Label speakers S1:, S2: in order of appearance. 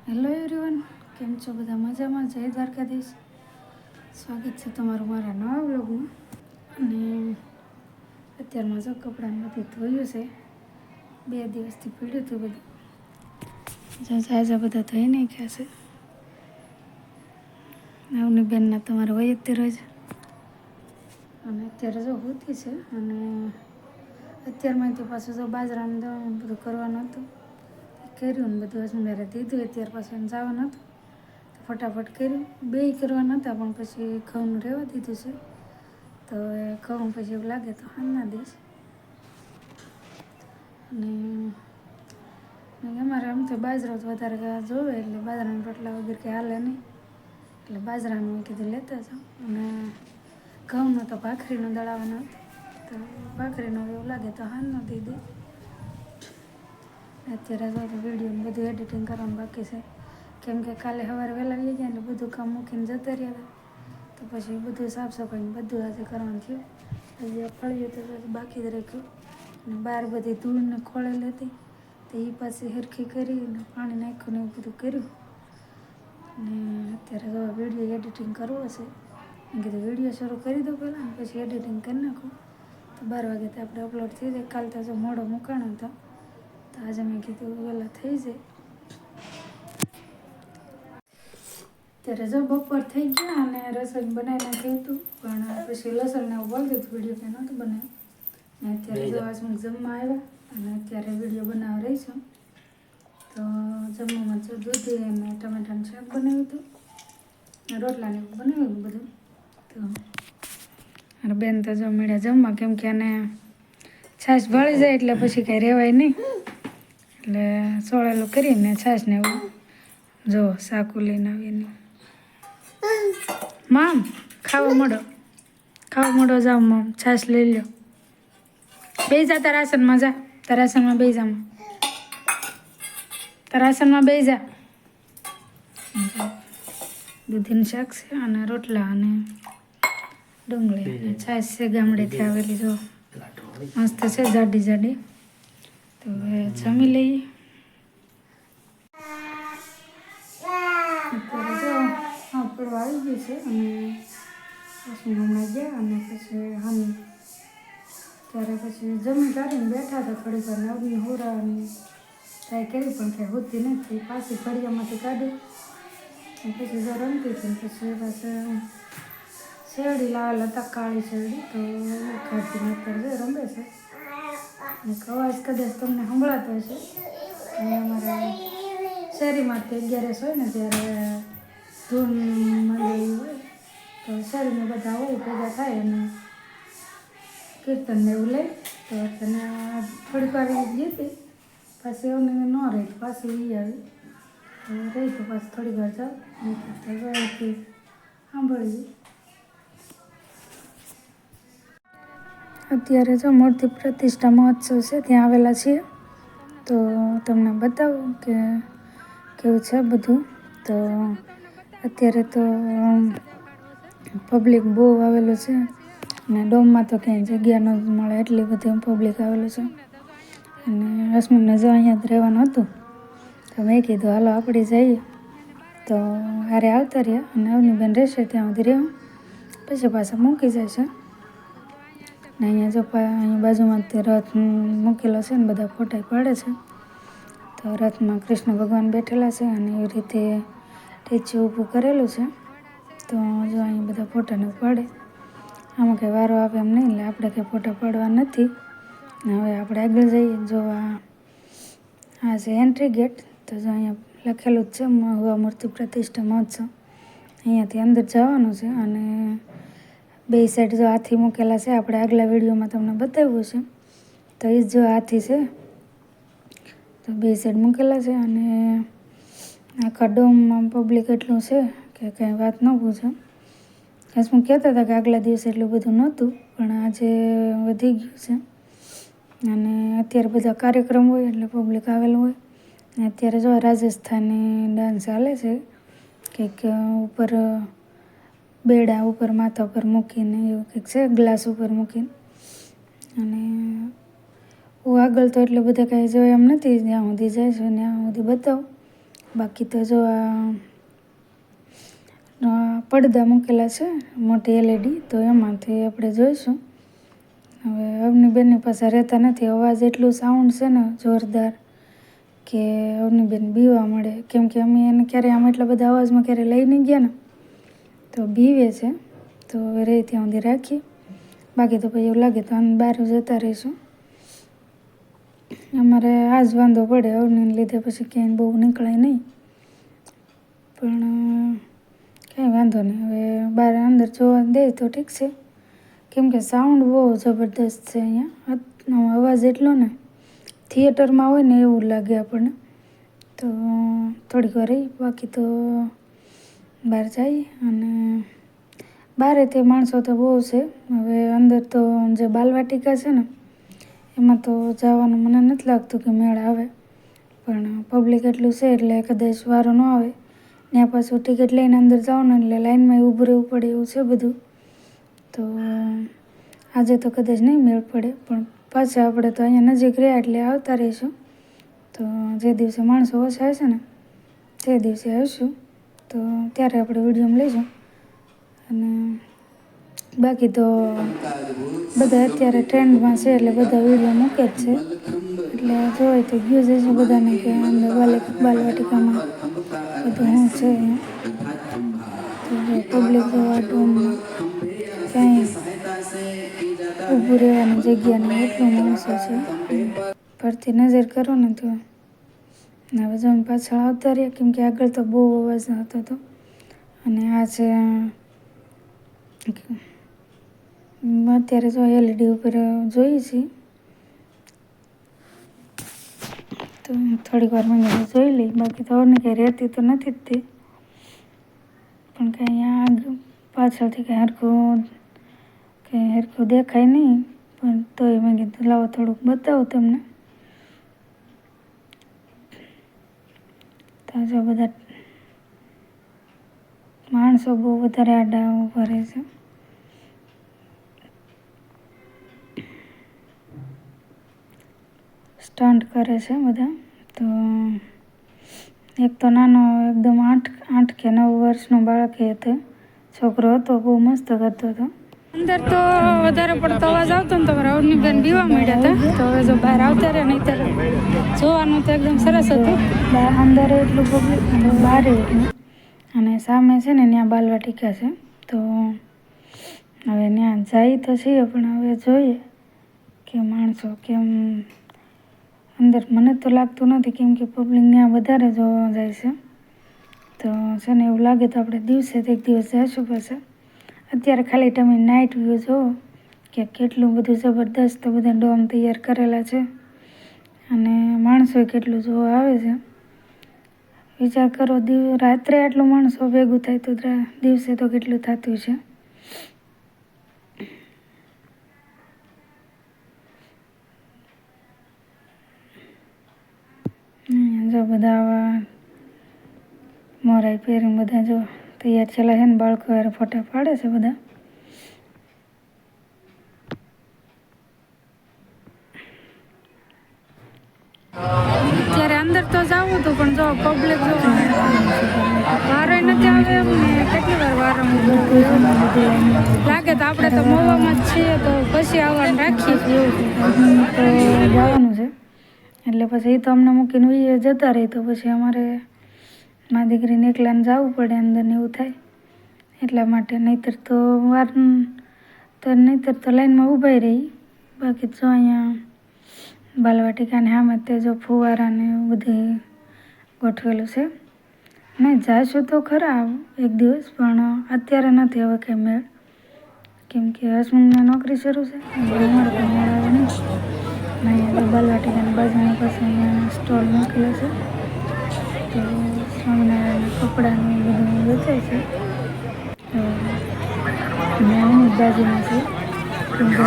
S1: Hello everyone, કેમ છો બધા? મજામાં? જય દ્વારકાધીશ. સ્વાગત છે તમારું મારા નવા વ્લોગમાં. અને અત્યારમાં જો કપડાને બધું ધોયું છે. 2 દિવસથી પીડ્યું હતું બધું. ઝાઝા બધા ધોઈ નાખ્યા છે. આવની બેનના તમારે હોય જ રોજ. અને અત્યારે જો હોતી છે. અને અત્યારમાંથી પાછું જો બાજરાનું દળણ બધું કરવાનું હતું. કર્યું ને બધું અજમેરે દીધું. અત્યાર પાછું એમ જવાનું હતું તો ફટાફટ કર્યું. 2 કરવાના હતા પણ પછી ઘઉંનું રહેવા દીધું છે. તો એ ઘઉં પછી એવું લાગે તો હાંજના દઈશ. અને અમારે આમ તો બાજરો જ વધારે જોવે, એટલે બાજરાના રોટલા વગર કંઈ હાલે નહીં. એટલે બાજરાનું મેં કીધું લેતા જાઉં. અને ઘઉંનો તો ભાખરીનો દળાવવાનો હતો, તો ભાખરીનો એવું લાગે તો હાંજનો દઈ દે. અત્યારે તો વિડીયોને બધું એડિટિંગ કરવાનું બાકી છે. કેમ કે કાલે સવારે વહેલા આવી ગયા એટલે બધું કામ મૂકીને જતા રહ્યા હતા. તો પછી બધું સાફ સફાઈને બધું આજે કરવાનું થયું. હજી ફળિયું તો બાકી જ રાખ્યું. અને બહાર બધી ધૂળને ખોળેલી હતી તો એ પાછી સરખી કરીને પાણી નાખ્યું ને એવું બધું કર્યું. અને અત્યારે તો વિડીયો એડિટિંગ કરવો છે. મેં કીધું વિડીયો શરૂ કરી દો પહેલાં અને પછી એડિટિંગ કરી નાખું તો 12 વાગે તો આપણે અપલોડ થઈ જાય. કાલ તો જો મોડો મૂકાણો હતો તો આજે મેં કીધું વહેલા થઈ જાય. ત્યારે જો બપોર થઈ ગયા અને રસોઈ બનાવી નાખ્યું હતું, પણ પછી લસણને એવું બોલતું હતું વિડીયો કંઈ નહોતું બનાવ્યું. ને અત્યારે જો આજ હું જમવા આવ્યા અને અત્યારે વિડીયો બનાવવા રહી છું. તો જમવામાં જો દૂધી અને ટમેટાનું શાક બનાવ્યું હતું ને રોટલાને એવું બનાવ્યું બધું. તો અને બેન તો જો મળ્યા જમવા, કેમ કે એને છાશ ભળી જાય એટલે પછી કાંઈ રહેવાય નહીં. એટલે સોળેલું કરીને છાશને એવું જો સાકું લઈને આવીને મામ ખાવા મોડો જાઓ મામ, છાશ લઈ લો. બેસી જા તારા આસનમાં, જા તારા આસનમાં બેસી જા, તારા આસનમાં બેસી જા. દૂધીનું શાક છે અને રોટલા અને ડુંગળી અને છાશ છે ગામડેથી આવેલી. જો મસ્ત છે, જાડી જાડી. તો હવે જમી લઈએ. અત્યારે જો પડવા આવી ગયું છે અને પછી હમણાં ગયા અને પછી ત્યારે પછી જમી કાઢીને બેઠા હતા થોડીક વાર. અગ્નિ હોરાની ટ્રાય કરી પણ કંઈ હોતી નથી. પાછી ઘડિયામાંથી કાઢી પછી જો રમતી હતી. પછી પાછું શેરડી લાવેલા હતા, કાળી શેરડી, તો કાઢીને અત્યારે જો રમે છે. અને અવાજ કદાચ તમને સંભળાતો હશે. અને અમારે શેરીમાં તે 11 હોય ને ત્યારે ધૂન મંડળી હોય તો શેરીમાં બધા હોય ભેગા થાય અને કીર્તનને એવું લઈ. તો તને થોડીક વાર ગઈ હતી, પાછી એવું ન રહી તો પાછી એ આવી. તો રહી તો પાછી થોડીક વાર જાઓ નહીં સાંભળી. અત્યારે જો મૂર્તિ પ્રતિષ્ઠા મહોત્સવ છે ત્યાં આવેલા છીએ. તો તમને બતાવું કે કેવું છે બધું. તો અત્યારે તો પબ્લિક બહુ આવેલું છે અને ડોમમાં તો ક્યાંય જગ્યા ન મળે એટલી બધી પબ્લિક આવેલું છે. અને રશ્મિને જો અહીંયા જ રહેવાનું હતું તો મેં કીધું હાલો આપણે જઈએ. તો હારે આવતા રહ્યા અને આવની બેન રહેશે ત્યાં સુધી રહેવું, પછી પાછા મૂકી જાય છે. ને અહીંયા જો અહીંયા બાજુમાં તે રથ મૂકેલો છે ને બધા ફોટા પાડે છે. તો રથમાં કૃષ્ણ ભગવાન બેઠેલા છે અને એવી રીતે ટેચ્યુ ઊભું કરેલું છે. તો જો અહીંયા બધા ફોટાને પાડે. આમાં કંઈ વારો આપે એમ નહીં, એટલે આપણે કંઈ ફોટા પાડવા નથી. ને હવે આપણે આગળ જઈએ. જો આ છે એન્ટ્રી ગેટ. તો જો અહીંયા લખેલું જ છે મહુવા મૂર્તિ પ્રતિષ્ઠા મહોત્સવ. અહીંયાથી અંદર જવાનું છે અને 2 સાઈડ જો હાથી મૂકેલા છે. આપણે આગલા વિડીયોમાં તમને બતાવ્યું છે. તો એ જ જો હાથી છે. તો 2 સાઈડ મૂકેલા છે અને આખા ડોમમાં પબ્લિક એટલું છે કે કંઈ વાત ન પૂછો. હસમું કહેતા હતા કે આગલા દિવસે એટલું બધું નહોતું, પણ આજે વધી ગયું છે. અને અત્યારે બધા કાર્યક્રમ હોય એટલે પબ્લિક આવેલું હોય. અને અત્યારે જો રાજસ્થાની ડાન્સ ચાલે છે, કંઈક ઉપર બેડા ઉપર માથા ઉપર મૂકીને એવું કંઈક છે, ગ્લાસ ઉપર મૂકીને. અને હું આગળ તો એટલે બધા કાંઈ જોયા એમ નથી, જ્યાં સુધી જાય છે ત્યાં સુધી બતાવું. બાકી તો જો આ પડદા મૂકેલા છે મોટી એલઈડી, તો એમાંથી આપણે જોઈશું. હવે અવનીબેનની પાસે રહેતા નથી, અવાજ એટલું સાઉન્ડ છે ને જોરદાર કે અવનીબેન બીવા મળે. કેમ કે અમે એને ક્યારે આમ એટલા બધા અવાજમાં ક્યારે લઈ નહીં ગયા ને, તો બીવે છે. તો હવે રહી ત્યાં સુધી રાખીએ, બાકી તો પછી એવું લાગે તો આમ બહાર જતા રહીશું. અમારે આ જ વાંધો પડે, અવનીને લીધે પછી ક્યાંય બહુ નીકળાય નહીં, પણ કાંઈ વાંધો નહીં. હવે બહાર અંદર જોવા દે તો ઠીક છે, કેમ કે સાઉન્ડ બહુ જબરદસ્ત છે અહીંયા. અવાજ એટલો ને થિયેટરમાં હોય ને એવું લાગે આપણને. તો થોડીક વાર રહી, બાકી તો બહાર જઈએ. અને બહારે તે માણસો તો બહુ છે. હવે અંદર તો જે બાલવાટિકા છે ને એમાં તો જવાનું મને નથી લાગતું કે મેળ આવે, પણ પબ્લિક એટલું છે એટલે કદાચ વારો ન આવે. ત્યાં પાછું ટિકિટ લઈને અંદર જવાનું એટલે લાઇનમાં ઊભું રહેવું પડે એવું છે બધું. તો આજે તો કદાચ નહીં મેળ પડે, પણ પાછા આપણે તો અહીંયા નજીક રહ્યા એટલે આવતા રહીશું. તો જે દિવસે માણસો ઓછા હશે ને તે દિવસે આવીશું, તો ત્યારે આપણે વિડીયોમાં લઈશું. અને બાકી તો બધા અત્યારે ટ્રેન્ડમાં છે એટલે બધા વિડીયો મૂકે જ છે, એટલે જોઈ તો ગયું જ છે બધાને કે અંદર બાલવાટિકામાં બધું શું છે અહીંયા. તો પબ્લિક જોવા ડોમમાં ક્યાંય ઊભું રહેવાની જગ્યા નહીં, એટલું માણસો છે. ફરતી નજર કરો ને તો હવે જો પાછળ આવતા રહ્યા, કેમ કે આગળ તો બહુ અવાજ આવતો હતો. અને આ છે અત્યારે જો એલઈડી ઉપર જોઈએ છીએ, તો થોડીક વાર મને જોઈ લઈ. બાકી તો ને કંઈ રહેતી તો નથી જ તે, પણ કંઈ આગ પાછળથી કંઈ હરખું દેખાય નહીં, પણ તોય મેં કીધું લાવો થોડુંક બતાવું તમને. તો જો બધા માણસો બહુ વધારે આડા ઊભા રહે છે. સ્ટન્ટ કરે છે બધા. તો એક તો નાનો એકદમ 8 કે 9 વર્ષનો બાળક હતો, છોકરો હતો, બહુ મસ્ત કરતો હતો. અંદર તો વધારે પડતો અવાજ આવતો ને તો અવનીબેન બીવા મળ્યા હતા. તો હવે જો બહાર આવતા રહ્યા, નહીં ત્યારે જોવાનું તો એકદમ સરસ હતું. અંદર એટલું પબ્લિક, બહાર એટલું. અને સામે છે ને ત્યાં બાલવાટિકા છે, તો હવે ત્યાં જાય તો છીએ, પણ હવે જોઈએ કે માણસો કેમ અંદર. મને તો લાગતું નથી, કેમ કે પબ્લિક ત્યાં વધારે જોવા જાય છે. તો છે ને એવું લાગે તો આપણે દિવસે એક દિવસ જઈશું પાછા. અત્યારે ખાલી તમે નાઇટ વ્યૂ જુઓ કે કેટલું બધું જબરદસ્ત બધા ડોમ તૈયાર કરેલા છે, અને માણસો કેટલું જોવા આવે છે. વિચાર કરો, રાત્રે આટલું માણસો ભેગું થાય તો દિવસે તો કેટલું થતું છે. જો બધા આવા મોરાઈ પહેરીને બધા જો તૈયાર છેલ્લા છે ને, બાળકો યાર ફોટા પાડે છે બધા. ત્યારે અંદર તો જવું હતું, પણ જો પબ્લિક જો વારો નથી આવે એમ ને, કેટલી વાર વારો લાગે. તો આપણે તો મોવામાં જ છીએ, તો પછી આવવાનું રાખીએ તો જવાનું છે. એટલે પછી એ તો અમને મૂકીને જતા રહી, તો પછી અમારે મારી દીકરીને એકલાને જવું પડે અંદર ને એવું થાય. એટલા માટે નહીંતર તો લાઈનમાં ઊભા રહી. બાકી જો અહીંયા બાલવાટિકાને સામે તે જો ફુવારાને એવું બધું ગોઠવેલું છે. નહીં જાશું તો ખરા એક દિવસ, પણ અત્યારે નથી હવે કંઈ મેળ, કેમ કે હસમુખને નોકરી શરૂ છે, અમારે તો મેળ આવે નહીં. અહીંયા બાલવાટિકાની બાજુમાં પછી અહીંયા સ્ટોલ મૂકેલો છે, તો સ્વામિનારાયણના કપડાનું બધું વેચાય છે. તો એની બાજુમાં છે, કેમ કે